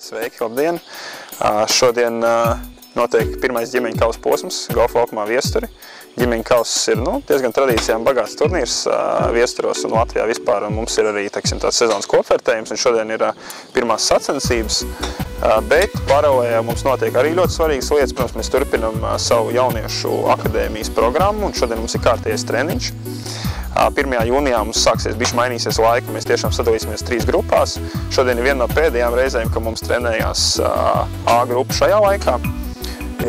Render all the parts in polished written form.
Sveiki, labdien! Šodien notiek pirmais ģimeņu kausa posms golfa laukumā Viesturi. Ģimeņu kauss ir diezgan tradīcijām bagāts turnīrs Viesturos un Latvijā vispār. Un mums ir arī tāds sezonas kopvērtējums, un šodien ir pirmās sacensības. Bet paralēli mums notiek arī ļoti svarīgas lietas. Protams, mēs turpinam savu jauniešu akadēmijas programmu, un šodien mums ir kārtējais treniņš. 1. jūnijā mums sāksies, bišķi mainīsies laika, mēs tiešām sadalīsimies 3 grupās. Šodien ir viena no pēdējām reizēm, ka mums trenējās A grupa šajā laikā.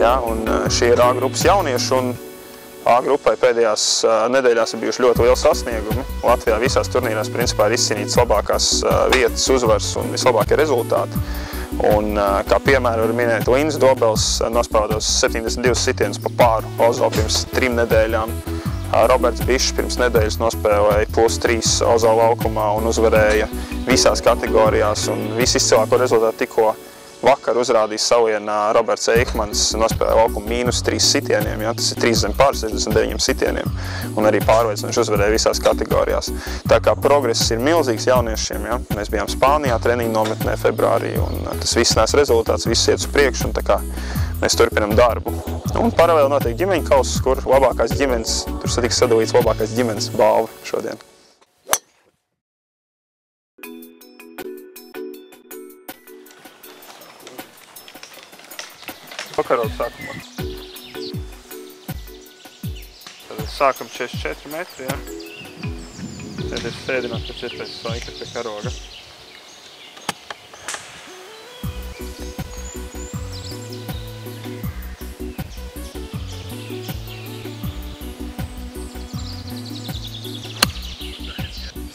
Ja, un šie ir A grupas jaunieši, un A grupai pēdējās nedēļās ir bijuši ļoti lieli sasniegumi. Latvijā visās turnīrās principā ir izcīnītas labākās vietas, uzvaras un vislabākie rezultāti. Un, kā piemēru var minēt, Linds Dobels nospēlētos 72 sitienus pa pāru Ozo pirms 3 nedēļām. Roberts Bišs pirms nedēļas nospēlēja +3 Ozo laukumā un uzvarēja visās kategorijās. Un visi izcilāko rezultātu tikko vakar uzrādīja savienā Roberts Eikmans, nospēlēja laukumu -3 sitieniem. Ja? Tas ir 3 zem pār 79 sitieniem. Un arī pārveids viņš uzvarēja visās kategorijās. Tā kā progress ir milzīgs jauniešiem. Ja? Mēs bijām Spānijā treniņu nometnē februārī, un tas viss nes rezultāts, viss iet uz priekšu, un tā kā mēs turpinam darbu. Un paralēli notiek ģimeņu kauss, kur labākās ģimenes, tur satiks sadalīts labākās ģimenes balva šodien. Pakarogu sākumā. Tad sākam 44 metri, ja? Tad ir sēdināt pēc iespējas svaika pie karoga.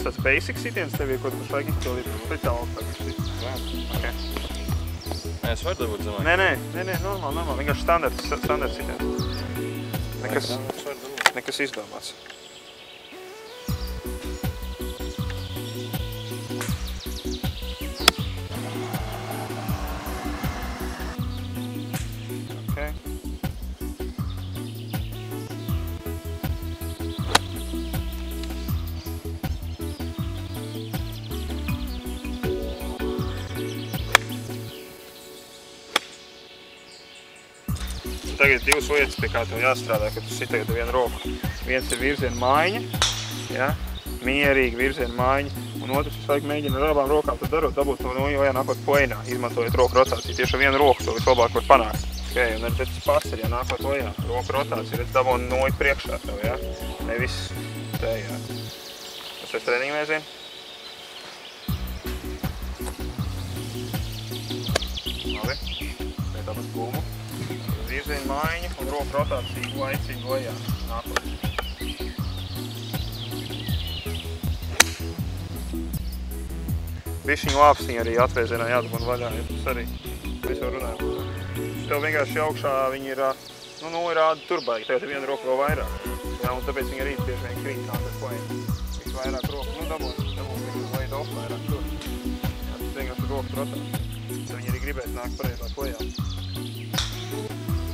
Tas basic sitiens tev ir, ko tu vajag izpildīt speciāli augstāk? Okay. Es varu dabūt zemāk? Nē, normāli, vienkārši standarts sitiens. Nekas izdomāts. Okay. Tagad ir 2 lietas, pie kā tev jāstrādā, kad tu sit tagad vienu roku. Viens ir virziena maiņa, ja? Mierīgi virziena maiņa, un otrs vajag mēģina ar abām rokām to darot, dabūt to nojā nākot pleinā, izmantojot roku rotāciju. Tieši ar vienu roku to vislabāk var panākt. Okay, un arī pēc pasar, ja nākot lejā, roku rotāciju, redz dabūni noju priekšā tev, ja? Nevis te, ja? Tas ir treniņu mēzien. Labi, pēc abas gulmu. Virziena maiņa un roku rotācija laicīgi lejā nākot. Bišķiņu lāpstiņi arī atvēzienā jādabūna vaļā, ja tas arī mēs jau runājam. Tev vienkārši augšā viņi ir, ir rādi turbaigi, tagad ir viena roka vēl vairāk. Jā, un tāpēc viņi arī bieži vien krīt nāk ar plēni. Visu vairāk roku, dabūs laid off vairāk tur. Jā, tas vienkārši roku rotācija. Tad viņi arī gribēs nākt pareizāk lejā.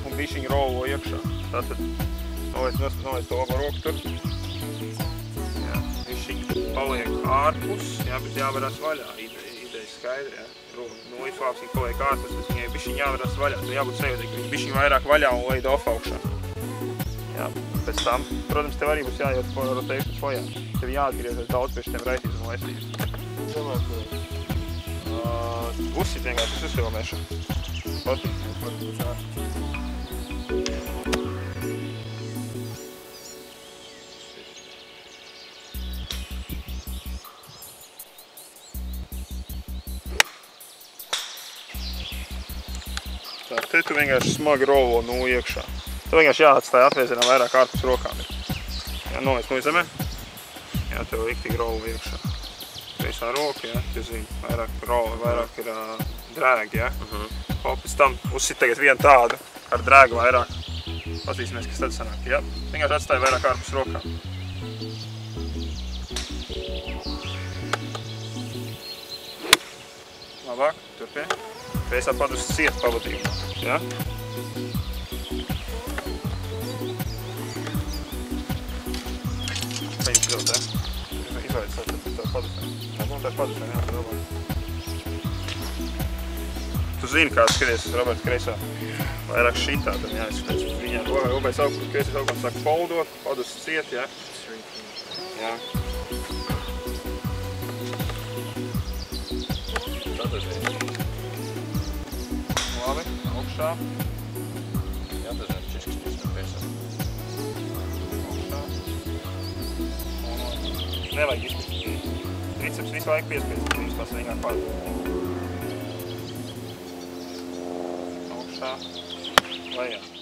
Un bišķiņu rolo iekšā. Tātad noliec to labo roku tur. Jā, bišķiņu paliek ārpus, jā, bet jāvarās vaļā. Ideja skaidri, jā. Nulles lāpstiņi paliek ārpus, tas viņai bišķiņu jāvarās vaļā. Tad jābūt sajūtīgi, ka viņi bišķiņu vairāk vaļā un laid off augšā. Jā, pēc tam, protams, tev arī būs jājūt rotations lejā. Tev jāatgriežas daudz pie šitiem raitības un laistības. Uzsit vienkārši uzfilmēšu. Tā, te tu vienkārši smagi rolo iekšā. Tev vienkārši jāatstāja atvēzienā vairāk ārpus rokām. Jā, noliec zemē. Jā, tev riktīgi rolo iekšā. Visā roka, jā, tu zini, vairāk rolo, vairāk ir drēgi, jā. Pēc tam uzsit tagad vienu tādu ar drēgu vairāk. Pazīsimies, kas tad sanāk, jā. Vienkārši atstāja vairāk ārpus rokām. Labāk, turpien. Pēcā padus ciet pavadību, jā. Paņem pilot, jā. Izvaic tā padusē. Tā padusē, jā, tā domā. zini, kā skaties uz Roberta kreisā. Vairāk šitā tam jāizskatās. Viņā obais kreisais augums sāk foldot, padus ciet, jā. Jā. Tātad ir. Labi, augšā. Jā, tad ir čiškas piesā. Augšā. Nevajag izpildīt. Triceps visu laiku piespiest, pirms tās vienkār pārdot. Augšā. Lejā.